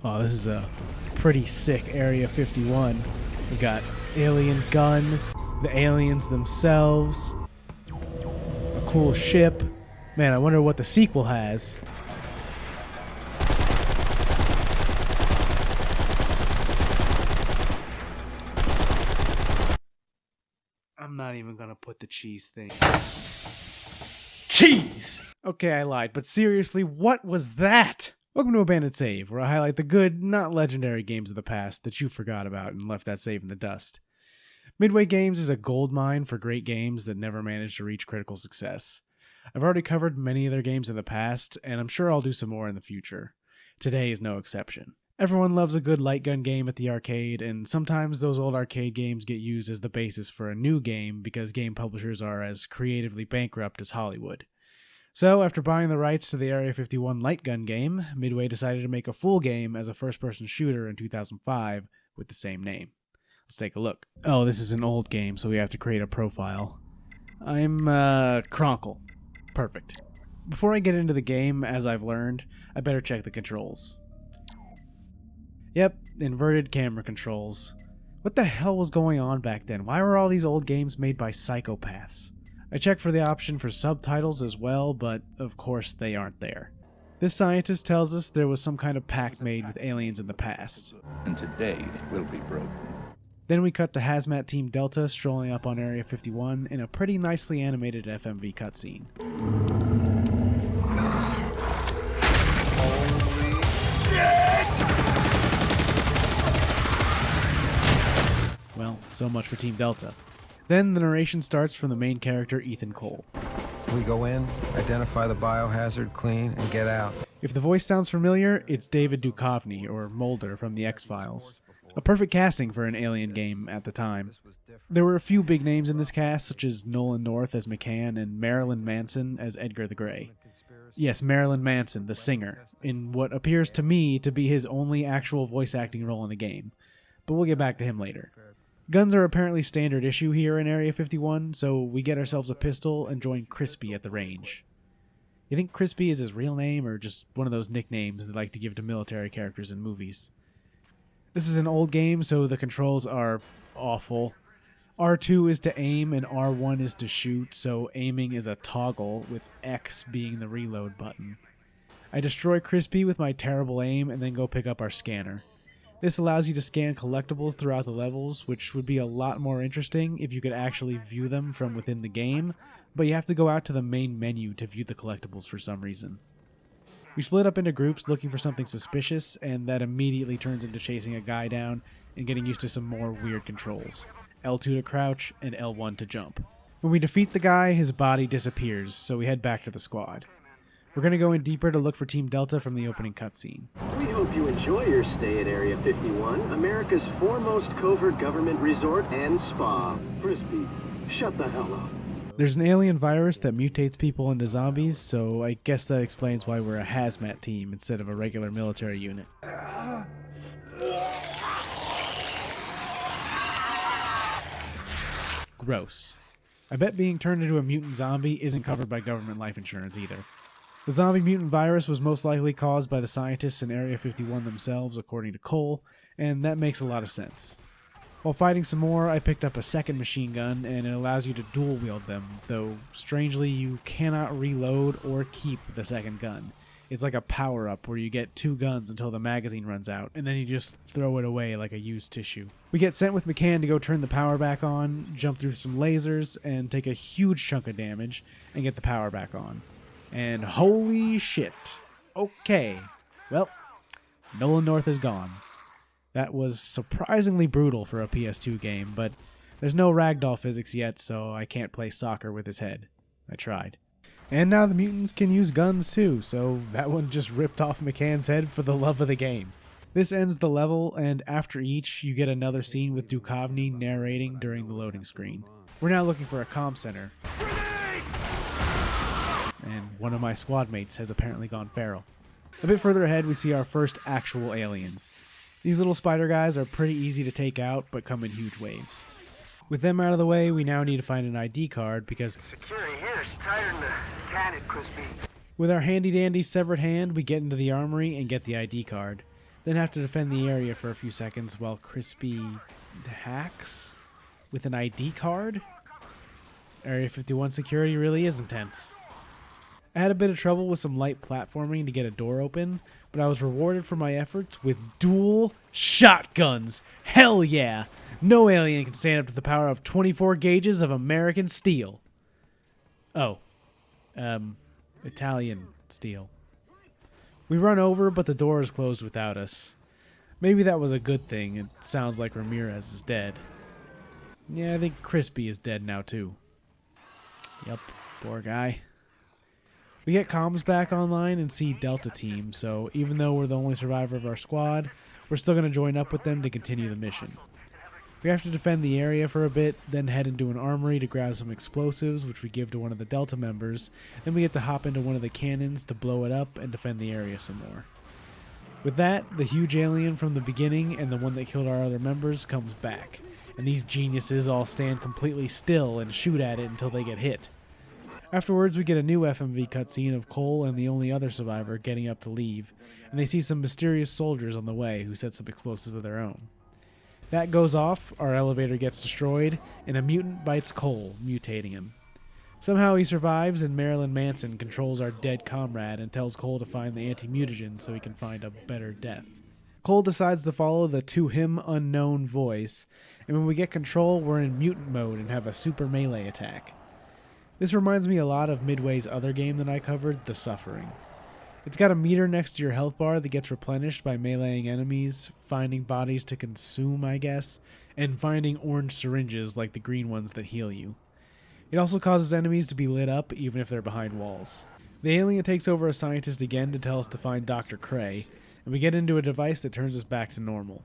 Oh, this is a pretty sick Area 51. We got alien gun, the aliens themselves, a cool ship. Man, I wonder what the sequel has. I'm not even gonna put the cheese thing. Cheese! Okay, I lied, but seriously, what was that? Welcome to Abandoned Save, where I highlight the good, not legendary games of the past that you forgot about and left that save in the dust. Midway Games is a goldmine for great games that never managed to reach critical success. I've already covered many of their games in the past, and I'm sure I'll do some more in the future. Today is no exception. Everyone loves a good light gun game at the arcade, and sometimes those old arcade games get used as the basis for a new game because game publishers are as creatively bankrupt as Hollywood. So, after buying the rights to the Area 51 light gun game, Midway decided to make a full game as a first-person shooter in 2005 with the same name. Let's take a look. Oh, this is an old game, so we have to create a profile. I'm, Kronkle. Perfect. Before I get into the game, as I've learned, I better check the controls. Yep, inverted camera controls. What the hell was going on back then? Why were all these old games made by psychopaths? I checked for the option for subtitles as well, but of course they aren't there. This scientist tells us there was some kind of pact made with aliens in the past. And today it will be broken. Then we cut to Hazmat Team Delta strolling up on Area 51 in a pretty nicely animated FMV cutscene. Well, so much for Team Delta. Then the narration starts from the main character, Ethan Cole. We go in, identify the biohazard, clean, and get out. If the voice sounds familiar, it's David Duchovny, or Mulder from The X-Files. A perfect casting for an alien game at the time. There were a few big names in this cast, such as Nolan North as McCann and Marilyn Manson as Edgar the Grey. Yes, Marilyn Manson, the singer, in what appears to me to be his only actual voice acting role in the game. But we'll get back to him later. Guns are apparently standard issue here in Area 51, so we get ourselves a pistol and join Crispy at the range. You think Crispy is his real name, or just one of those nicknames they like to give to military characters in movies? This is an old game, so the controls are awful. R2 is to aim and R1 is to shoot, so aiming is a toggle, with X being the reload button. I destroy Crispy with my terrible aim and then go pick up our scanner. This allows you to scan collectibles throughout the levels, which would be a lot more interesting if you could actually view them from within the game, but you have to go out to the main menu to view the collectibles for some reason. We split up into groups looking for something suspicious, and that immediately turns into chasing a guy down and getting used to some more weird controls. L2 to crouch and L1 to jump. When we defeat the guy, his body disappears, so we head back to the squad. We're going to go in deeper to look for Team Delta from the opening cutscene. We hope you enjoy your stay at Area 51, America's foremost covert government resort and spa. Crispy, shut the hell up. There's an alien virus that mutates people into zombies, so I guess that explains why we're a hazmat team instead of a regular military unit. Gross. I bet being turned into a mutant zombie isn't covered by government life insurance either. The zombie mutant virus was most likely caused by the scientists in Area 51 themselves, according to Cole, and that makes a lot of sense. While fighting some more, I picked up a second machine gun, and it allows you to dual wield them, though strangely you cannot reload or keep the second gun. It's like a power-up where you get two guns until the magazine runs out, and then you just throw it away like a used tissue. We get sent with McCann to go turn the power back on, jump through some lasers, and take a huge chunk of damage, and get the power back on. And holy shit. Okay. Well, Nolan North is gone. That was surprisingly brutal for a PS2 game, but there's no ragdoll physics yet, so I can't play soccer with his head. I tried. And now the mutants can use guns too, so that one just ripped off McCann's head for the love of the game. This ends the level, and after each, you get another scene with Duchovny narrating during the loading screen. We're now looking for a comm center. And one of my squad mates has apparently gone feral. A bit further ahead, we see our first actual aliens. These little spider guys are pretty easy to take out, but come in huge waves. With them out of the way, we now need to find an ID card because Security here is tighter than the cannon, Crispy. with our handy-dandy severed hand, we get into the armory and get the ID card. then have to defend the area for a few seconds while Crispy hacks with an ID card. Area 51 security really is intense. I had a bit of trouble with some light platforming to get a door open, but I was rewarded for my efforts with dual shotguns. Hell yeah! No alien can stand up to the power of 24 gauges of American steel. Oh. Italian steel. We run over, but the door is closed without us. Maybe that was a good thing. It sounds like Ramirez is dead. Yeah, I think Crispy is dead now, too. Yep, poor guy. We get comms back online and see Delta Team, so even though we're the only survivor of our squad, we're still going to join up with them to continue the mission. We have to defend the area for a bit, then head into an armory to grab some explosives, which we give to one of the Delta members, then we get to hop into one of the cannons to blow it up and defend the area some more. With that, the huge alien from the beginning and the one that killed our other members comes back, and these geniuses all stand completely still and shoot at it until they get hit. Afterwards, we get a new FMV cutscene of Cole and the only other survivor getting up to leave, and they see some mysterious soldiers on the way who set some explosives of their own. That goes off, our elevator gets destroyed, and a mutant bites Cole, mutating him. Somehow he survives, and Marilyn Manson controls our dead comrade and tells Cole to find the anti-mutagen so he can find a better death. Cole decides to follow the to him unknown voice, and when we get control, we're in mutant mode and have a super melee attack. This reminds me a lot of Midway's other game that I covered, The Suffering. It's got a meter next to your health bar that gets replenished by meleeing enemies, finding bodies to consume, I guess, and finding orange syringes like the green ones that heal you. It also causes enemies to be lit up even if they're behind walls. The alien takes over a scientist again to tell us to find Dr. Cray, and we get into a device that turns us back to normal.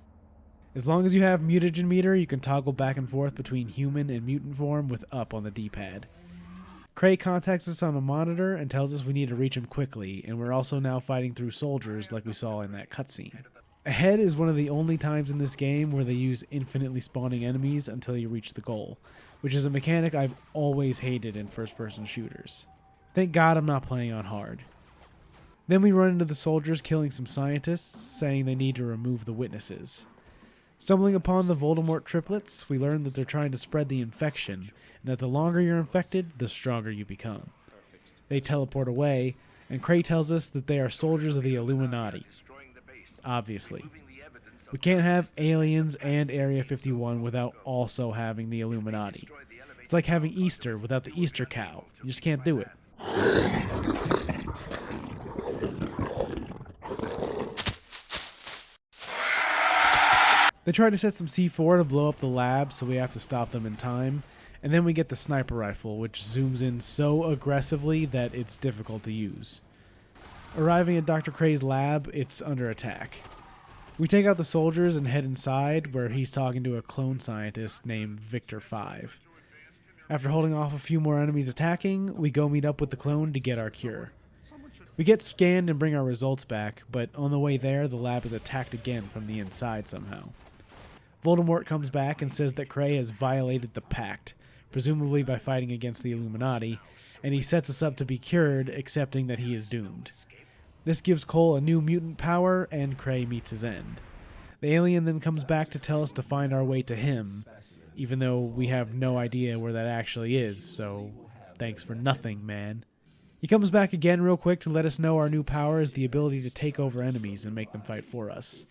As long as you have mutagen meter, you can toggle back and forth between human and mutant form with up on the D-pad. Cray contacts us on a monitor and tells us we need to reach him quickly, and we're also now fighting through soldiers like we saw in that cutscene. Ahead is one of the only times in this game where they use infinitely spawning enemies until you reach the goal, which is a mechanic I've always hated in first-person shooters. Thank God I'm not playing on hard. Then we run into the soldiers killing some scientists, saying they need to remove the witnesses. Stumbling upon the Voldemort triplets, we learn that they're trying to spread the infection, and that the longer you're infected, the stronger you become. They teleport away, and Cray tells us that they are soldiers of the Illuminati. Obviously. We can't have aliens and Area 51 without also having the Illuminati. It's like having Easter without the Easter cow. You just can't do it. They try to set some C4 to blow up the lab, so we have to stop them in time. And then we get the sniper rifle, which zooms in so aggressively that it's difficult to use. Arriving at Dr. Cray's lab, it's under attack. We take out the soldiers and head inside, where he's talking to a clone scientist named Victor 5. After holding off a few more enemies attacking, we go meet up with the clone to get our cure. We get scanned and bring our results back, but on the way there, the lab is attacked again from the inside somehow. Voldemort comes back and says that Cray has violated the pact, presumably by fighting against the Illuminati, and he sets us up to be cured, accepting that he is doomed. This gives Cole a new mutant power, and Cray meets his end. The alien then comes back to tell us to find our way to him, even though we have no idea where that actually is, so thanks for nothing, man. He comes back again real quick to let us know our new power is the ability to take over enemies and make them fight for us.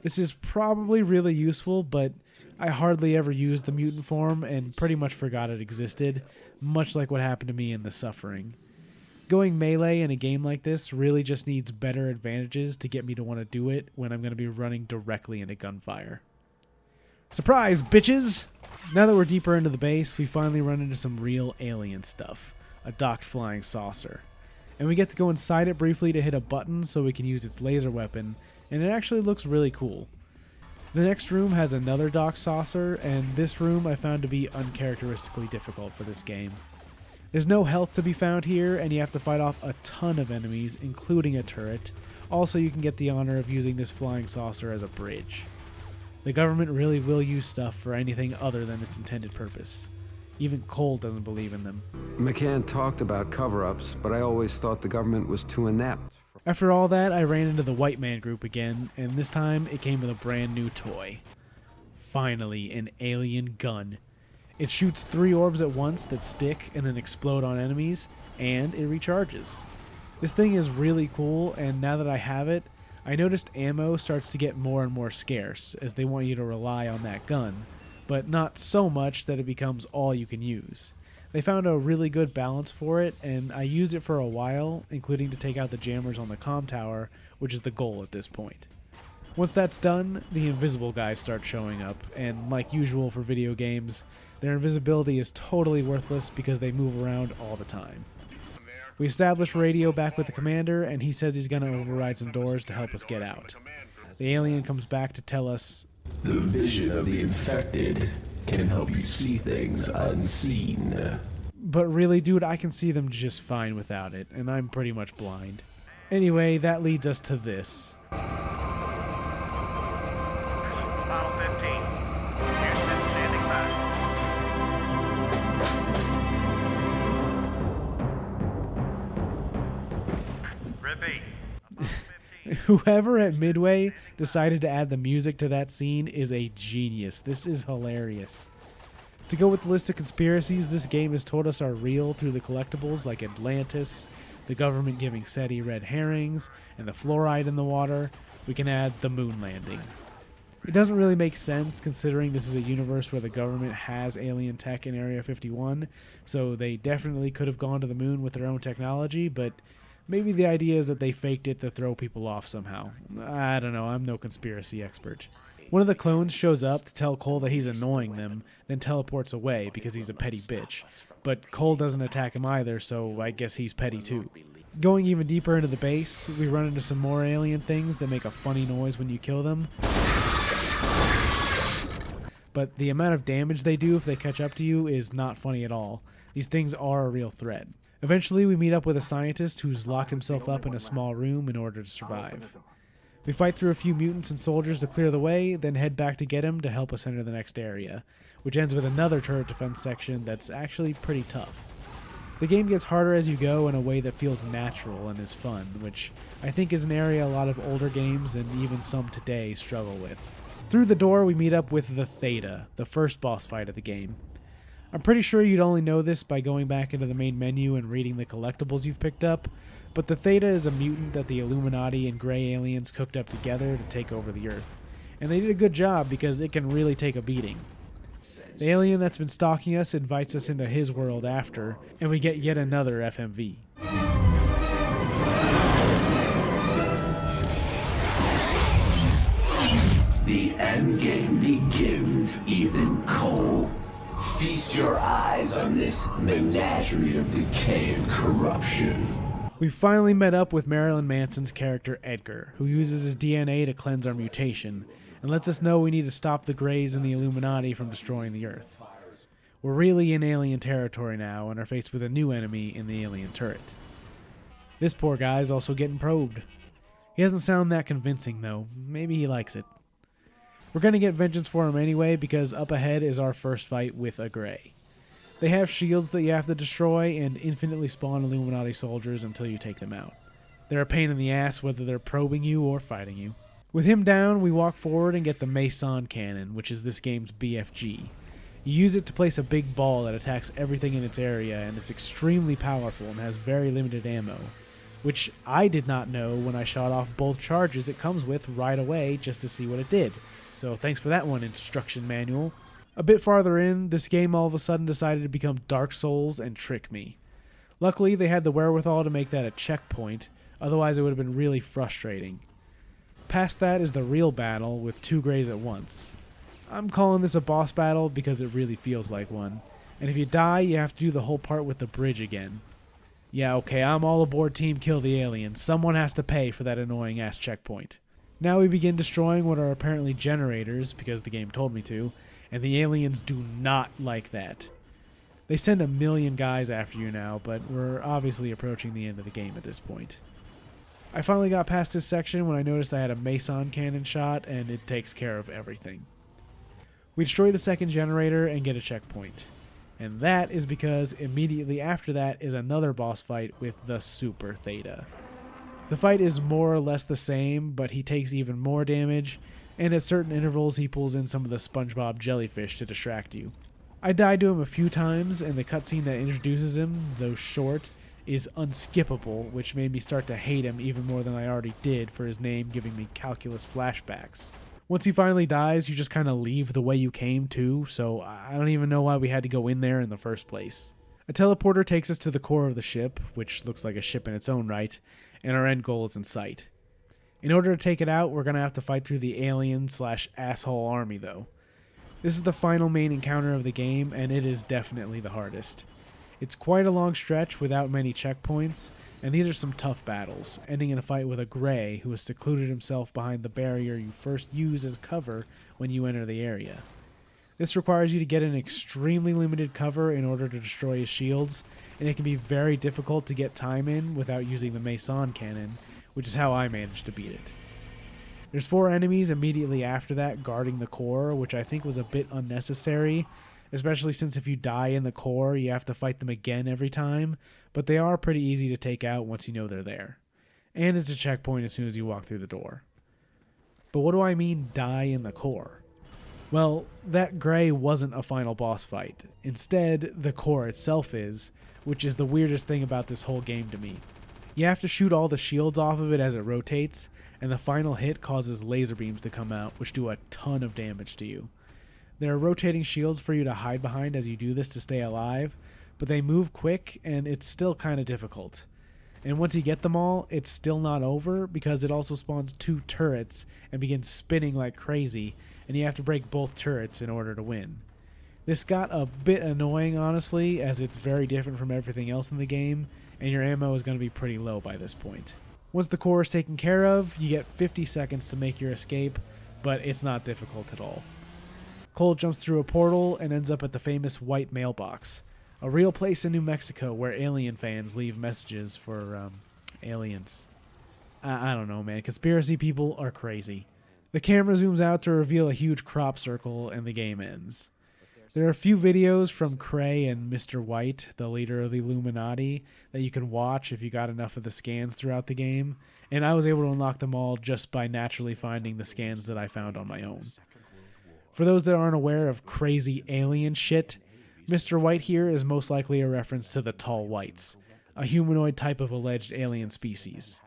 This is probably really useful, but I hardly ever used the mutant form and pretty much forgot it existed, much like what happened to me in The Suffering. Going melee in a game like this really just needs better advantages to get me to want to do it when I'm going to be running directly into gunfire. Surprise, bitches! Now that we're deeper into the base, we finally run into some real alien stuff. A docked flying saucer. And we get to go inside it briefly to hit a button so we can use its laser weapon, and it actually looks really cool. The next room has another docked saucer, and this room I found to be uncharacteristically difficult for this game. There's no health to be found here, and you have to fight off a ton of enemies, including a turret. Also, you can get the honor of using this flying saucer as a bridge. The government really will use stuff for anything other than its intended purpose. Even Cole doesn't believe in them. McCann talked about cover-ups, but I always thought the government was too inept. After all that, I ran into the white man group again, and this time it came with a brand new toy. Finally, an alien gun. It shoots 3 orbs at once that stick and then explode on enemies, and it recharges. This thing is really cool, and now that I have it, I noticed ammo starts to get more and more scarce, as they want you to rely on that gun, but not so much that it becomes all you can use. They found a really good balance for it, and I used it for a while, including to take out the jammers on the comm tower, which is the goal at this point. Once that's done, the invisible guys start showing up, and like usual for video games, their invisibility is totally worthless because they move around all the time. We establish radio back with the commander, and he says he's going to override some doors to help us get out. The alien comes back to tell us, "The vision of the infected can help you see things unseen." but really, dude, I can see them just fine without it, and I'm pretty much blind. Anyway, that leads us to this. Model 15. Houston, standing by. Repeat. Apollo 15. Whoever at Midway decided to add the music to that scene is a genius. This is hilarious. To go with the list of conspiracies this game has told us are real through the collectibles like Atlantis, the government giving SETI red herrings, and the fluoride in the water, we can add the moon landing. It doesn't really make sense considering this is a universe where the government has alien tech in Area 51, so they definitely could have gone to the moon with their own technology, but maybe the idea is that they faked it to throw people off somehow. I don't know, I'm no conspiracy expert. One of the clones shows up to tell Cole that he's annoying them, then teleports away because he's a petty bitch. But Cole doesn't attack him either, so I guess he's petty too. Going even deeper into the base, we run into some more alien things that make a funny noise when you kill them. But the amount of damage they do if they catch up to you is not funny at all. These things are a real threat. Eventually we meet up with a scientist who's locked himself up in a small room in order to survive. We fight through a few mutants and soldiers to clear the way, then head back to get him to help us enter the next area, which ends with another turret defense section that's actually pretty tough. The game gets harder as you go in a way that feels natural and is fun, which I think is an area a lot of older games and even some today struggle with. Through the door we meet up with the Theta, the first boss fight of the game. I'm pretty sure you'd only know this by going back into the main menu and reading the collectibles you've picked up, but the Theta is a mutant that the Illuminati and Grey aliens cooked up together to take over the Earth. And they did a good job because it can really take a beating. The alien that's been stalking us invites us into his world after, and we get yet another FMV. The endgame begins, Ethan Cole. Feast your eyes on this menagerie of decay and corruption. We finally met up with Marilyn Manson's character Edgar, who uses his DNA to cleanse our mutation, and lets us know we need to stop the Greys and the Illuminati from destroying the Earth. We're really in alien territory now and are faced with a new enemy in the alien turret. This poor guy's also getting probed. He doesn't sound that convincing though, maybe he likes it. We're going to get vengeance for him anyway because up ahead is our first fight with a Grey. They have shields that you have to destroy and infinitely spawn Illuminati soldiers until you take them out. They're a pain in the ass whether they're probing you or fighting you. With him down, we walk forward and get the Mason Cannon, which is this game's BFG. You use it to place a big ball that attacks everything in its area, and it's extremely powerful and has very limited ammo, which I did not know when I shot off both charges it comes with right away just to see what it did. So thanks for that one, instruction manual. A bit farther in, this game all of a sudden decided to become Dark Souls and trick me. Luckily, they had the wherewithal to make that a checkpoint, otherwise it would have been really frustrating. Past that is the real battle with 2 Greys at once. I'm calling this a boss battle because it really feels like one, and if you die, you have to do the whole part with the bridge again. Yeah, okay, I'm all aboard Team Kill the Aliens. Someone has to pay for that annoying ass checkpoint. Now we begin destroying what are apparently generators, because the game told me to, and the aliens do not like that. They send 1 million guys after you now, but we're obviously approaching the end of the game at this point. I finally got past this section when I noticed I had a Mason cannon shot, and it takes care of everything. We destroy the second generator and get a checkpoint. And that is because immediately after that is another boss fight with the Super Theta. The fight is more or less the same, but he takes even more damage, and at certain intervals he pulls in some of the SpongeBob jellyfish to distract you. I died to him a few times, and the cutscene that introduces him, though short, is unskippable, which made me start to hate him even more than I already did for his name giving me calculus flashbacks. Once he finally dies, you just kind of leave the way you came too, so I don't even know why we had to go in there in the first place. A teleporter takes us to the core of the ship, which looks like a ship in its own right, and our end goal is in sight. In order to take it out, we're going to have to fight through the alien/asshole army though. This is the final main encounter of the game, and it is definitely the hardest. It's quite a long stretch without many checkpoints, and these are some tough battles, ending in a fight with a Gray who has secluded himself behind the barrier you first use as cover when you enter the area. This requires you to get an extremely limited cover in order to destroy his shields, and it can be very difficult to get time in without using the Mason cannon, which is how I managed to beat it. There's 4 enemies immediately after that guarding the core, which I think was a bit unnecessary, especially since if you die in the core, you have to fight them again every time, but they are pretty easy to take out once you know they're there. And it's a checkpoint as soon as you walk through the door. But what do I mean, die in the core? Well, that Gray wasn't a final boss fight. Instead, the core itself is, which is the weirdest thing about this whole game to me. You have to shoot all the shields off of it as it rotates, and the final hit causes laser beams to come out, which do a ton of damage to you. There are rotating shields for you to hide behind as you do this to stay alive, but they move quick, and it's still kind of difficult. And once you get them all, it's still not over, because it also spawns 2 turrets and begins spinning like crazy, and you have to break both turrets in order to win. This got a bit annoying, honestly, as it's very different from everything else in the game, and your ammo is going to be pretty low by this point. Once the core is taken care of, you get 50 seconds to make your escape, but it's not difficult at all. Cole jumps through a portal and ends up at the famous White Mailbox, a real place in New Mexico where alien fans leave messages for, aliens. I don't know, man. Conspiracy people are crazy. The camera zooms out to reveal a huge crop circle, and the game ends. There are a few videos from Cray and Mr. White, the leader of the Illuminati, that you can watch if you got enough of the scans throughout the game, and I was able to unlock them all just by naturally finding the scans that I found on my own. For those that aren't aware of crazy alien shit, Mr. White here is most likely a reference to the Tall Whites, a humanoid type of alleged alien species.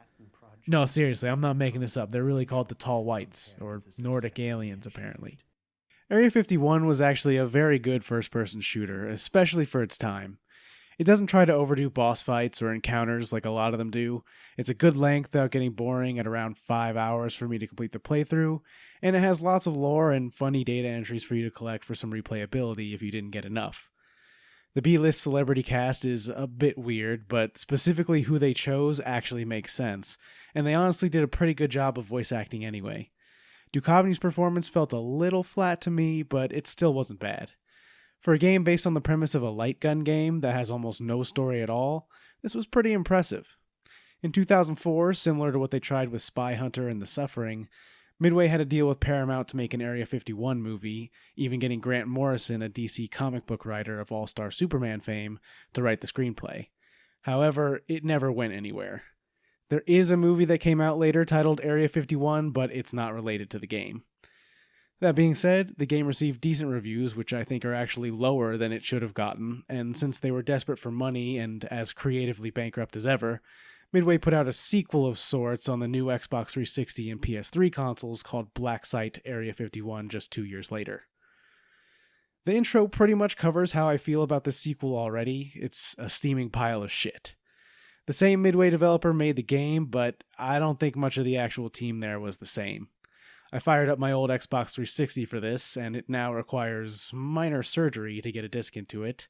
No, seriously, I'm not making this up. They're really called the Tall Whites, or Nordic aliens, apparently. Area 51 was actually a very good first-person shooter, especially for its time. It doesn't try to overdo boss fights or encounters like a lot of them do. It's a good length without getting boring at around 5 hours for me to complete the playthrough, and it has lots of lore and funny data entries for you to collect for some replayability if you didn't get enough. The B-list celebrity cast is a bit weird, but specifically who they chose actually makes sense, and they honestly did a pretty good job of voice acting anyway. Duchovny's performance felt a little flat to me, but it still wasn't bad. For a game based on the premise of a light gun game that has almost no story at all, this was pretty impressive. In 2004, similar to what they tried with Spy Hunter and The Suffering, Midway had a deal with Paramount to make an Area 51 movie, even getting Grant Morrison, a DC comic book writer of All-Star Superman fame, to write the screenplay. However, it never went anywhere. There is a movie that came out later titled Area 51, but it's not related to the game. That being said, the game received decent reviews, which I think are actually lower than it should have gotten, and since they were desperate for money and as creatively bankrupt as ever, Midway put out a sequel of sorts on the new Xbox 360 and PS3 consoles called Blacksite Area 51 just 2 years later. The intro pretty much covers how I feel about the sequel already. It's a steaming pile of shit. The same Midway developer made the game, but I don't think much of the actual team there was the same. I fired up my old Xbox 360 for this, and it now requires minor surgery to get a disc into it.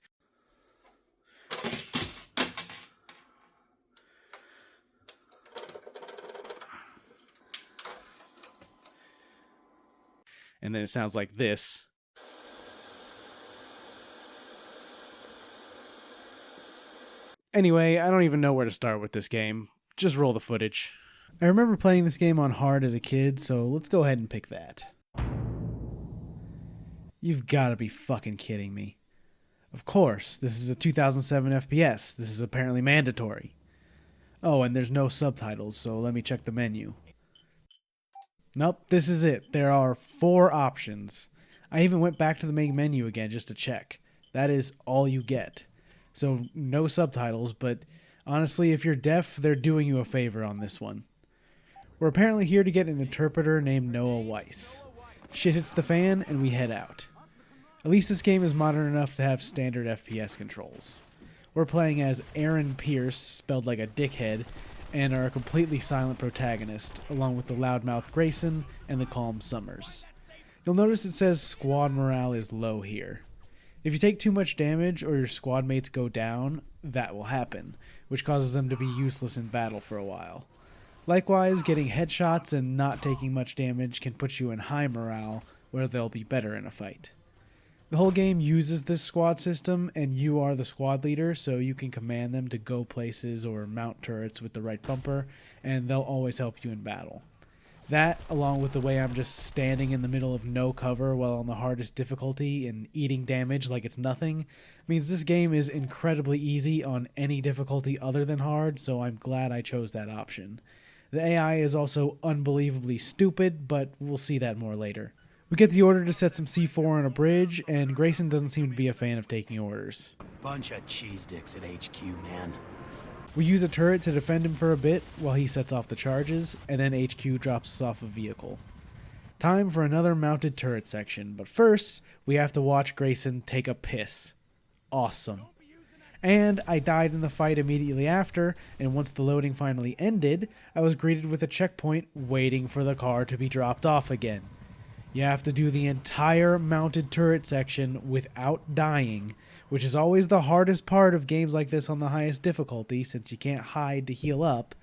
And then it sounds like this. Anyway, I don't even know where to start with this game. Just roll the footage. I remember playing this game on hard as a kid, so let's go ahead and pick that. You've got to be fucking kidding me. Of course, this is a 2007 FPS. This is apparently mandatory. Oh, and there's no subtitles, so let me check the menu. Nope, this is it. There are 4 options. I even went back to the main menu again just to check. That is all you get. So no subtitles, but honestly, if you're deaf, they're doing you a favor on this one. We're apparently here to get an interpreter named Noah Weiss. Shit hits the fan, and we head out. At least this game is modern enough to have standard FPS controls. We're playing as Aaron Pierce, spelled like a dickhead, and are a completely silent protagonist, along with the loudmouth Grayson and the calm Summers. You'll notice it says squad morale is low here. If you take too much damage or your squad mates go down, that will happen, which causes them to be useless in battle for a while. Likewise, getting headshots and not taking much damage can put you in high morale, where they'll be better in a fight. The whole game uses this squad system, and you are the squad leader, so you can command them to go places or mount turrets with the right bumper, and they'll always help you in battle. That, along with the way I'm just standing in the middle of no cover while on the hardest difficulty and eating damage like it's nothing, means this game is incredibly easy on any difficulty other than hard, so I'm glad I chose that option. The AI is also unbelievably stupid, but we'll see that more later. We get the order to set some C4 on a bridge, and Grayson doesn't seem to be a fan of taking orders. Bunch of cheese dicks at HQ, man. We use a turret to defend him for a bit while he sets off the charges, and then HQ drops us off a vehicle. Time for another mounted turret section, but first, we have to watch Grayson take a piss. Awesome. And I died in the fight immediately after, and once the loading finally ended, I was greeted with a checkpoint waiting for the car to be dropped off again. You have to do the entire mounted turret section without dying, which is always the hardest part of games like this on the highest difficulty since you can't hide to heal up.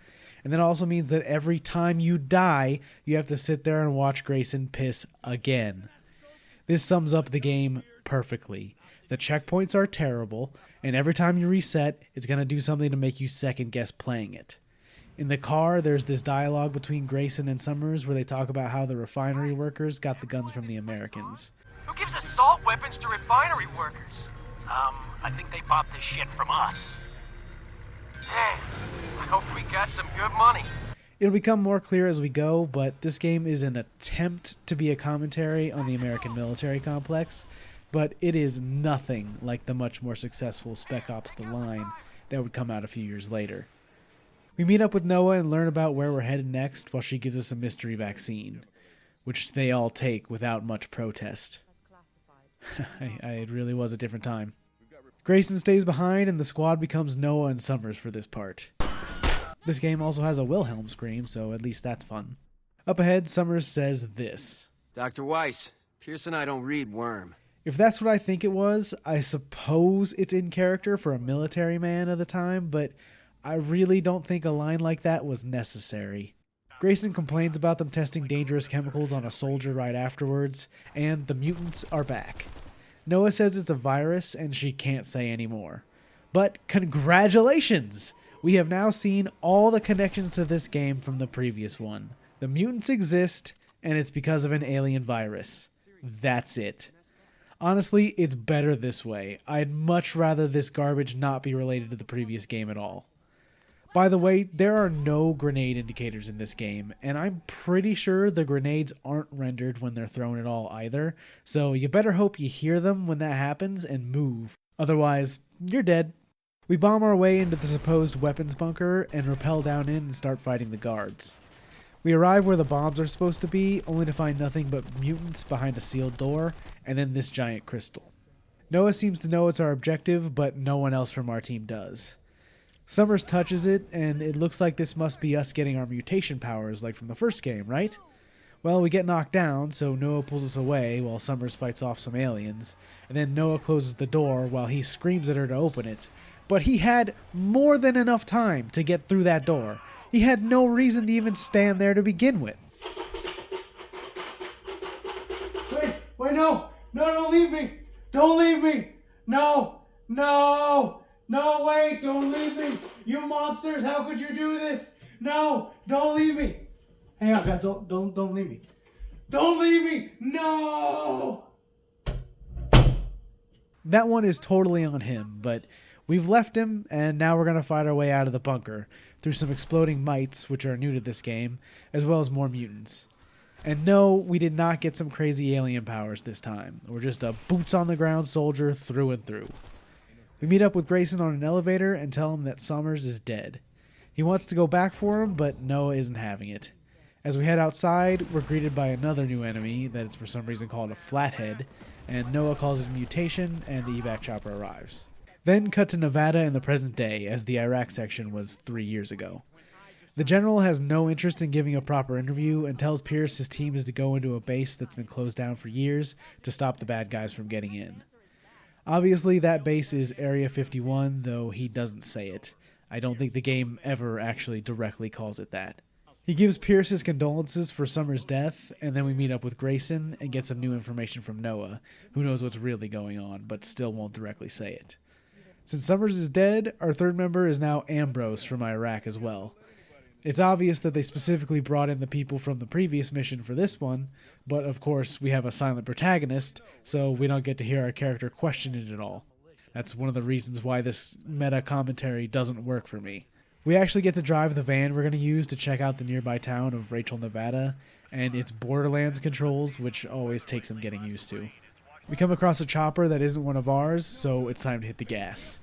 And that also means that every time you die, you have to sit there and watch Grayson piss again. This sums up the game perfectly. The checkpoints are terrible, and every time you reset, it's going to do something to make you second guess playing it. In the car, there's this dialogue between Grayson and Summers where they talk about how the refinery workers got the guns from the Americans. Who gives assault weapons to refinery workers? I think they bought this shit from us. Damn, I hope we got some good money. It'll become more clear as we go, but this game is an attempt to be a commentary on the American military complex, but it is nothing like the much more successful Spec Ops: The Line that would come out a few years later. We meet up with Noah and learn about where we're headed next while she gives us a mystery vaccine, which they all take without much protest. It really was a different time. Grayson stays behind and the squad becomes Noah and Summers for this part. This game also has a Wilhelm scream, so at least that's fun. Up ahead, Summers says this. Dr. Weiss, Pierce and I don't read Worm. If that's what I think it was, I suppose it's in character for a military man of the time, but I really don't think a line like that was necessary. Grayson complains about them testing dangerous chemicals on a soldier right afterwards, and the mutants are back. Noah says it's a virus, and she can't say any more. But congratulations! We have now seen all the connections to this game from the previous one. The mutants exist, and it's because of an alien virus. That's it. Honestly, it's better this way. I'd much rather this garbage not be related to the previous game at all. By the way, there are no grenade indicators in this game, and I'm pretty sure the grenades aren't rendered when they're thrown at all either, so you better hope you hear them when that happens and move. Otherwise, you're dead. We bomb our way into the supposed weapons bunker and rappel down in and start fighting the guards. We arrive where the bombs are supposed to be, only to find nothing but mutants behind a sealed door, and then this giant crystal. Noah seems to know it's our objective, but no one else from our team does. Summers touches it, and it looks like this must be us getting our mutation powers like from the first game, right? Well, we get knocked down, so Noah pulls us away while Summers fights off some aliens, and then Noah closes the door while he screams at her to open it. But he had more than enough time to get through that door. He had no reason to even stand there to begin with. Wait, no, don't leave me. Don't leave me. No, wait, don't leave me. You monsters, how could you do this? No, don't leave me. Hang on, guys, don't leave me. Don't leave me, no. That one is totally on him, but we've left him, and now we're going to fight our way out of the bunker through some exploding mites, which are new to this game, as well as more mutants. And no, we did not get some crazy alien powers this time. We're just a boots-on-the-ground soldier through and through. We meet up with Grayson on an elevator and tell him that Summers is dead. He wants to go back for him, but Noah isn't having it. As we head outside, we're greeted by another new enemy that is for some reason called a flathead, and Noah calls it a mutation, and the evac chopper arrives. Then cut to Nevada in the present day, as the Iraq section was 3 years ago. The general has no interest in giving a proper interview and tells Pierce his team is to go into a base that's been closed down for years to stop the bad guys from getting in. Obviously, that base is Area 51, though he doesn't say it. I don't think the game ever actually directly calls it that. He gives Pierce his condolences for Summer's death, and then we meet up with Grayson and get some new information from Noah, who knows what's really going on, but still won't directly say it. Since Summers is dead, our third member is now Ambrose from Iraq as well. It's obvious that they specifically brought in the people from the previous mission for this one, but of course we have a silent protagonist, so we don't get to hear our character question it at all. That's one of the reasons why this meta commentary doesn't work for me. We actually get to drive the van we're going to use to check out the nearby town of Rachel, Nevada, and its Borderlands controls, which always takes some getting used to. We come across a chopper that isn't one of ours, so it's time to hit the gas.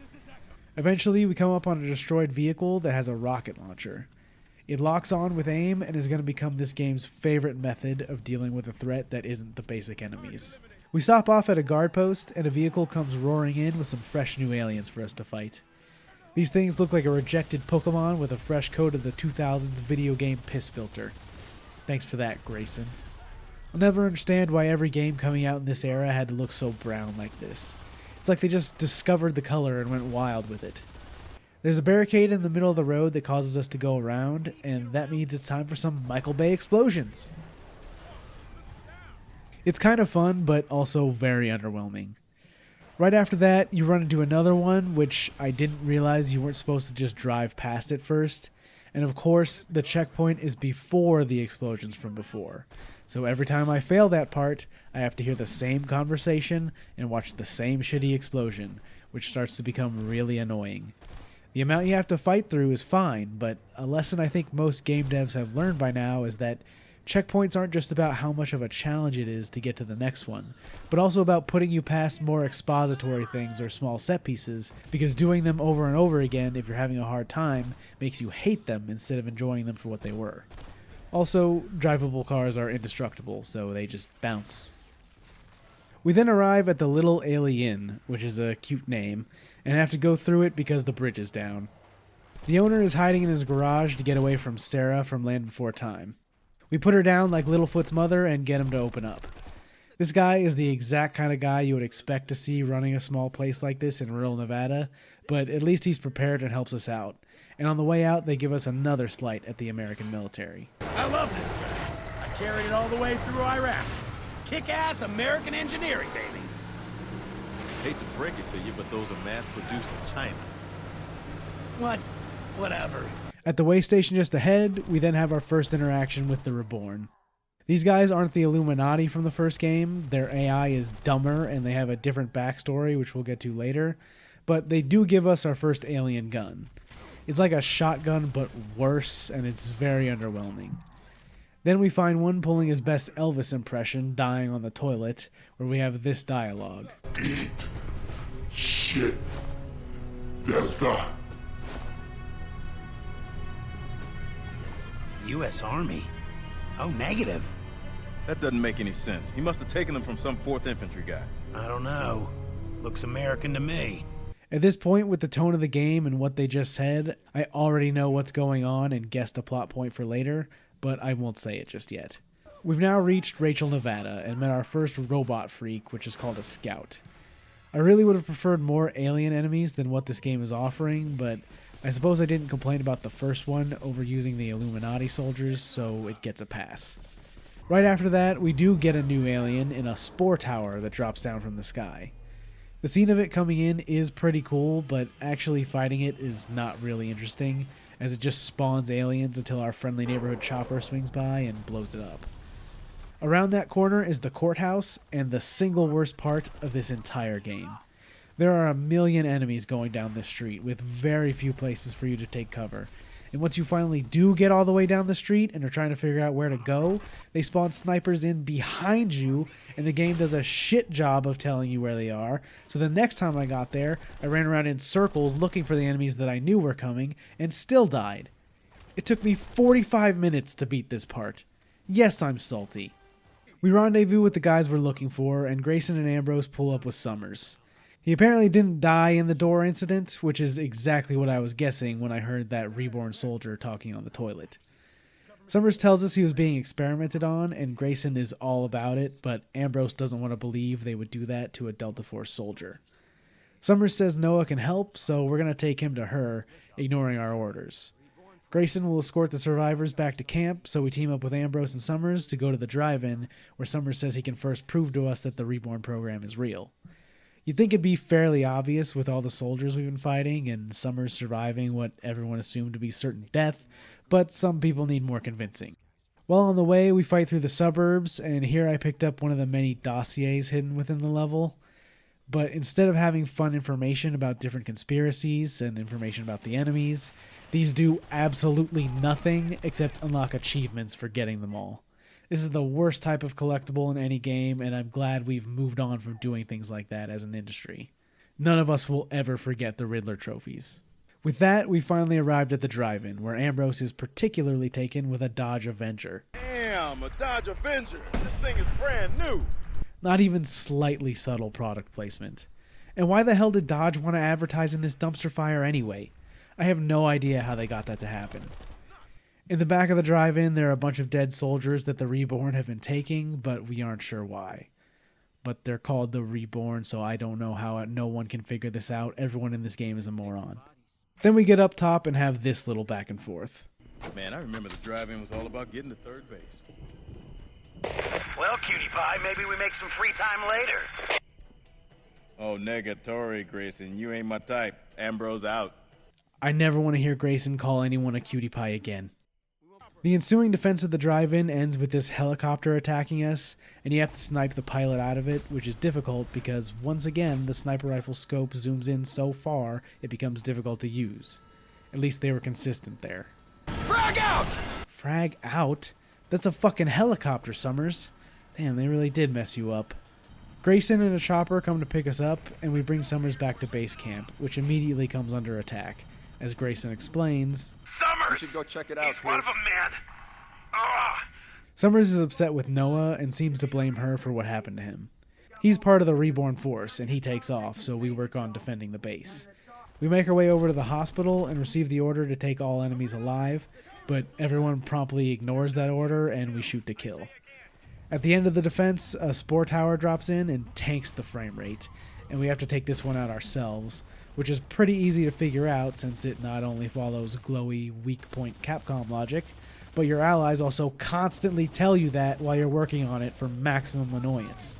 Eventually, we come up on a destroyed vehicle that has a rocket launcher. It locks on with aim and is going to become this game's favorite method of dealing with a threat that isn't the basic enemies. We stop off at a guard post, and a vehicle comes roaring in with some fresh new aliens for us to fight. These things look like a rejected Pokemon with a fresh coat of the 2000s video game piss filter. Thanks for that, Grayson. I'll never understand why every game coming out in this era had to look so brown like this. It's like they just discovered the color and went wild with it. There's a barricade in the middle of the road that causes us to go around, and that means it's time for some Michael Bay explosions. It's kind of fun, but also very underwhelming. Right after that, you run into another one, which I didn't realize you weren't supposed to just drive past it first. And of course, the checkpoint is before the explosions from before. So every time I fail that part, I have to hear the same conversation and watch the same shitty explosion, which starts to become really annoying. The amount you have to fight through is fine, but a lesson I think most game devs have learned by now is that checkpoints aren't just about how much of a challenge it is to get to the next one, but also about putting you past more expository things or small set pieces, because doing them over and over again if you're having a hard time makes you hate them instead of enjoying them for what they were. Also, drivable cars are indestructible, so they just bounce. We then arrive at the Little Alien, which is a cute name, and have to go through it because the bridge is down. The owner is hiding in his garage to get away from Sarah from Land Before Time. We put her down like Littlefoot's mother and get him to open up. This guy is the exact kind of guy you would expect to see running a small place like this in rural Nevada, but at least he's prepared and helps us out. And on the way out, they give us another slight at the American military. I love this guy. I carried it all the way through Iraq. Kick-ass American engineering, baby. Hate to break it to you, but those are mass-produced in China. Whatever. At the way station just ahead, we then have our first interaction with the Reborn. These guys aren't the Illuminati from the first game. Their AI is dumber, and they have a different backstory, which we'll get to later. But they do give us our first alien gun. It's like a shotgun, but worse, and it's very underwhelming. Then we find one pulling his best Elvis impression, dying on the toilet, where we have this dialogue. Eat shit, Delta. U.S. Army? Oh, negative. That doesn't make any sense. He must have taken them from some 4th Infantry guy. I don't know. Looks American to me. At this point, with the tone of the game and what they just said, I already know what's going on and guessed a plot point for later, but I won't say it just yet. We've now reached Rachel, Nevada, and met our first robot freak, which is called a Scout. I really would have preferred more alien enemies than what this game is offering, but I suppose I didn't complain about the first one overusing the Illuminati soldiers, so it gets a pass. Right after that, we do get a new alien in a spore tower that drops down from the sky. The scene of it coming in is pretty cool, but actually fighting it is not really interesting, as it just spawns aliens until our friendly neighborhood chopper swings by and blows it up. Around that corner is the courthouse, and the single worst part of this entire game. There are a million enemies going down this street, with very few places for you to take cover, And once you finally do get all the way down the street and are trying to figure out where to go, they spawn snipers in behind you, and the game does a shit job of telling you where they are. So the next time I got there, I ran around in circles looking for the enemies that I knew were coming, and still died. It took me 45 minutes to beat this part. Yes, I'm salty. We rendezvous with the guys we're looking for, and Grayson and Ambrose pull up with Summers. He apparently didn't die in the door incident, which is exactly what I was guessing when I heard that reborn soldier talking on the toilet. Summers tells us he was being experimented on, and Grayson is all about it, but Ambrose doesn't want to believe they would do that to a Delta Force soldier. Summers says Noah can help, so we're going to take him to her, ignoring our orders. Grayson will escort the survivors back to camp, so we team up with Ambrose and Summers to go to the drive-in, where Summers says he can first prove to us that the reborn program is real. You'd think it'd be fairly obvious with all the soldiers we've been fighting and Summers surviving what everyone assumed to be certain death, but some people need more convincing. While on the way, we fight through the suburbs, and here I picked up one of the many dossiers hidden within the level. But instead of having fun information about different conspiracies and information about the enemies, these do absolutely nothing except unlock achievements for getting them all. This is the worst type of collectible in any game, and I'm glad we've moved on from doing things like that as an industry. None of us will ever forget the Riddler trophies. With that, we finally arrived at the drive-in, where Ambrose is particularly taken with a Dodge Avenger. Damn, a Dodge Avenger. This thing is brand new. Not even slightly subtle product placement. And why the hell did Dodge want to advertise in this dumpster fire anyway? I have no idea how they got that to happen. In the back of the drive-in, there are a bunch of dead soldiers that the Reborn have been taking, but we aren't sure why. But they're called the Reborn, so I don't know how no one can figure this out. Everyone in this game is a moron. Then we get up top and have this little back and forth. Man, I remember the drive-in was all about getting to third base. Well, cutie pie, maybe we make some free time later. Oh, negatory, Grayson. You ain't my type. Ambrose out. I never want to hear Grayson call anyone a cutie pie again. The ensuing defense of the drive-in ends with this helicopter attacking us, and you have to snipe the pilot out of it, which is difficult because, once again, the sniper rifle scope zooms in so far it becomes difficult to use. At least they were consistent there. Frag out! Frag out? That's a fucking helicopter, Summers. Damn, they really did mess you up. Grayson and a chopper come to pick us up, and we bring Summers back to base camp, which immediately comes under attack. As Grayson explains, Summers! You should go check it out, He's one of them, man. Ugh. Summers is upset with Noah and seems to blame her for what happened to him. He's part of the Reborn Force, and he takes off, so we work on defending the base. We make our way over to the hospital and receive the order to take all enemies alive, but everyone promptly ignores that order and we shoot to kill. At the end of the defense, a spore tower drops in and tanks the frame rate, and we have to take this one out ourselves, which is pretty easy to figure out since it not only follows glowy, weak point Capcom logic, but your allies also constantly tell you that while you're working on it for maximum annoyance.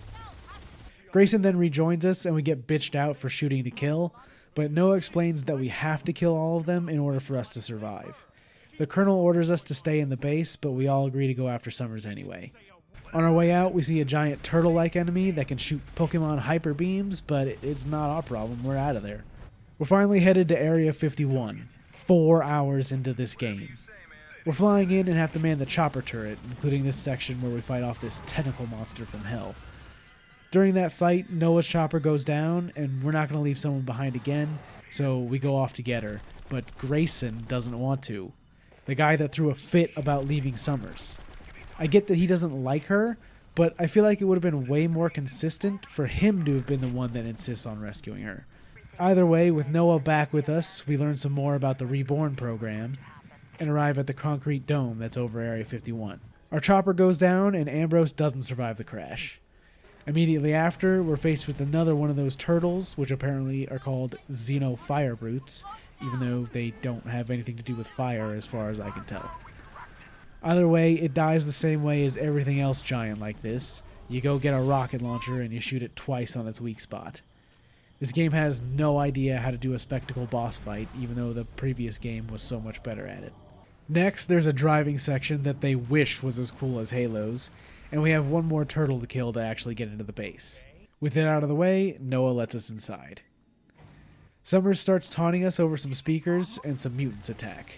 Grayson then rejoins us and we get bitched out for shooting to kill, but Noah explains that we have to kill all of them in order for us to survive. The Colonel orders us to stay in the base, but we all agree to go after Summers anyway. On our way out, we see a giant turtle-like enemy that can shoot Pokemon hyper beams, but it's not our problem, we're out of there. We're finally headed to Area 51, 4 hours into this game. We're flying in and have to man the chopper turret, including this section where we fight off this tentacle monster from hell. During that fight, Noah's chopper goes down, and we're not going to leave someone behind again, so we go off to get her, but Grayson doesn't want to. The guy that threw a fit about leaving Summers. I get that he doesn't like her, but I feel like it would have been way more consistent for him to have been the one that insists on rescuing her. Either way, with Noah back with us, we learn some more about the Reborn program and arrive at the concrete dome that's over Area 51. Our chopper goes down and Ambrose doesn't survive the crash. Immediately after, we're faced with another one of those turtles, which apparently are called Xeno Fire Brutes, even though they don't have anything to do with fire as far as I can tell. Either way, it dies the same way as everything else giant like this. You go get a rocket launcher and you shoot it twice on its weak spot. This game has no idea how to do a spectacle boss fight, even though the previous game was so much better at it. Next, there's a driving section that they wish was as cool as Halo's, and we have one more turtle to kill to actually get into the base. With it out of the way, Noah lets us inside. Summers starts taunting us over some speakers, and some mutants attack.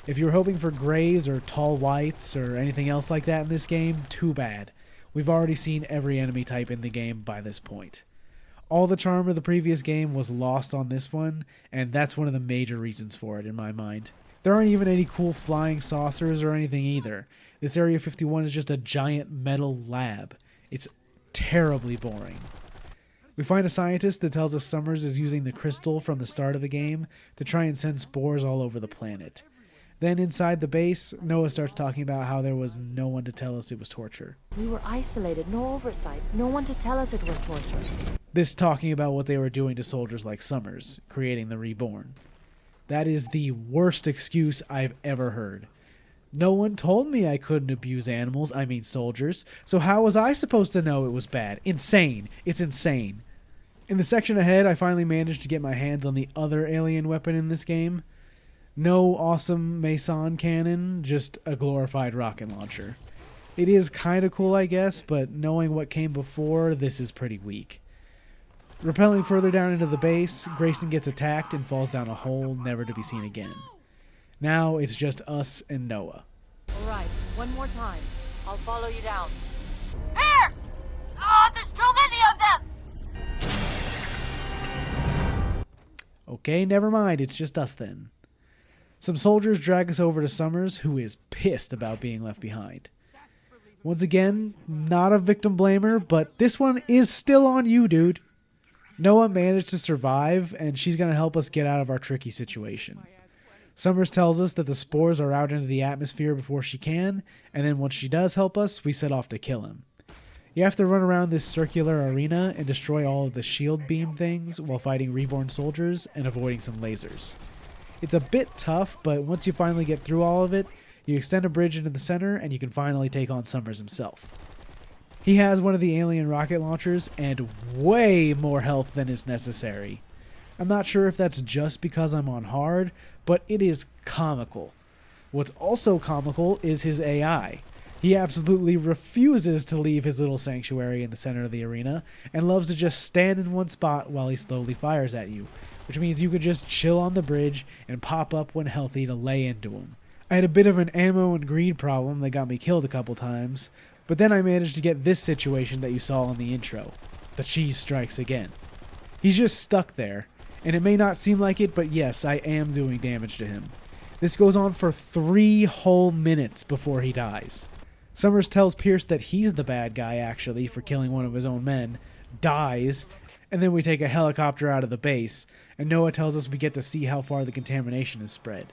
If you're hoping for grays or tall whites or anything else like that in this game, too bad. We've already seen every enemy type in the game by this point. All the charm of the previous game was lost on this one, and that's one of the major reasons for it in my mind. There aren't even any cool flying saucers or anything either. This Area 51 is just a giant metal lab. It's terribly boring. We find a scientist that tells us Summers is using the crystal from the start of the game to try and send spores all over the planet. Then inside the base, Noah starts talking about how there was no one to tell us it was torture. We were isolated, no oversight, no one to tell us it was torture. This talking about what they were doing to soldiers like Summers, creating the Reborn. That is the worst excuse I've ever heard. No one told me I couldn't abuse animals, I mean soldiers, so how was I supposed to know it was bad? Insane. It's insane. In the section ahead, I finally managed to get my hands on the other alien weapon in this game. No awesome Mason cannon, just a glorified rocket launcher. It is kind of cool, I guess, but knowing what came before, this is pretty weak. Rappelling further down into the base, Grayson gets attacked and falls down a hole never to be seen again. Now it's just us and Noah. Alright, one more time. I'll follow you down. Pierce! Oh, there's too many of them! Okay, never mind, it's just us then. Some soldiers drag us over to Summers, who is pissed about being left behind. Once again, not a victim blamer, but this one is still on you, dude. Noah managed to survive, and she's going to help us get out of our tricky situation. Summers tells us that the spores are out into the atmosphere before she can, and then once she does help us, we set off to kill him. You have to run around this circular arena and destroy all of the shield beam things while fighting reborn soldiers and avoiding some lasers. It's a bit tough, but once you finally get through all of it, you extend a bridge into the center and you can finally take on Summers himself. He has one of the alien rocket launchers and way more health than is necessary. I'm not sure if that's just because I'm on hard, but it is comical. What's also comical is his AI. He absolutely refuses to leave his little sanctuary in the center of the arena and loves to just stand in one spot while he slowly fires at you, which means you could just chill on the bridge and pop up when healthy to lay into him. I had a bit of an ammo and greed problem that got me killed a couple times, but then I managed to get this situation that you saw in the intro. The cheese strikes again. He's just stuck there, and it may not seem like it, but yes, I am doing damage to him. This goes on for 3 whole minutes before he dies. Summers tells Pierce that he's the bad guy, actually, for killing one of his own men, dies, and then we take a helicopter out of the base, and Noah tells us we get to see how far the contamination has spread.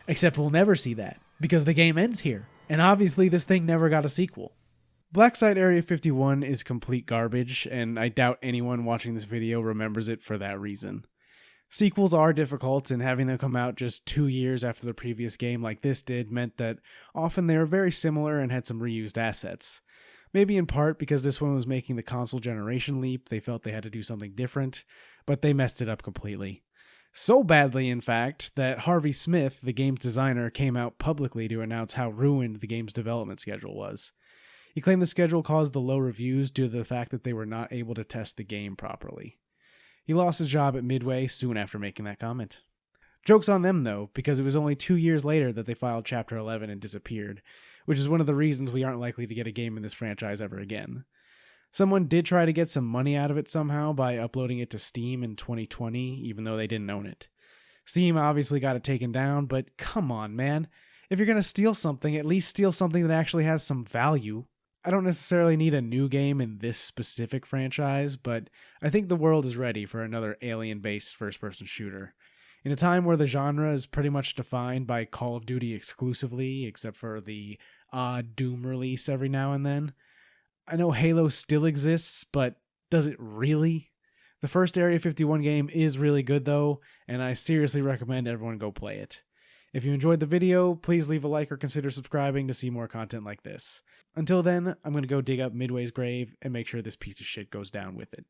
Except we'll never see that, because the game ends here, and obviously this thing never got a sequel. Blacksite Area 51 is complete garbage, and I doubt anyone watching this video remembers it for that reason. Sequels are difficult, and having them come out just 2 years after the previous game like this did meant that often they were very similar and had some reused assets. Maybe in part because this one was making the console generation leap, they felt they had to do something different, but they messed it up completely. So badly, in fact, that Harvey Smith, the game's designer, came out publicly to announce how ruined the game's development schedule was. He claimed the schedule caused the low reviews due to the fact that they were not able to test the game properly. He lost his job at Midway soon after making that comment. Joke's on them, though, because it was only 2 years later that they filed Chapter 11 and disappeared, which is one of the reasons we aren't likely to get a game in this franchise ever again. Someone did try to get some money out of it somehow by uploading it to Steam in 2020, even though they didn't own it. Steam obviously got it taken down, but come on, man. If you're going to steal something, at least steal something that actually has some value. I don't necessarily need a new game in this specific franchise, but I think the world is ready for another alien-based first-person shooter. In a time where the genre is pretty much defined by Call of Duty exclusively, except for the odd Doom release every now and then. I know Halo still exists, but does it really? The first Area 51 game is really good though, and I seriously recommend everyone go play it. If you enjoyed the video, please leave a like or consider subscribing to see more content like this. Until then, I'm going to go dig up Midway's grave and make sure this piece of shit goes down with it.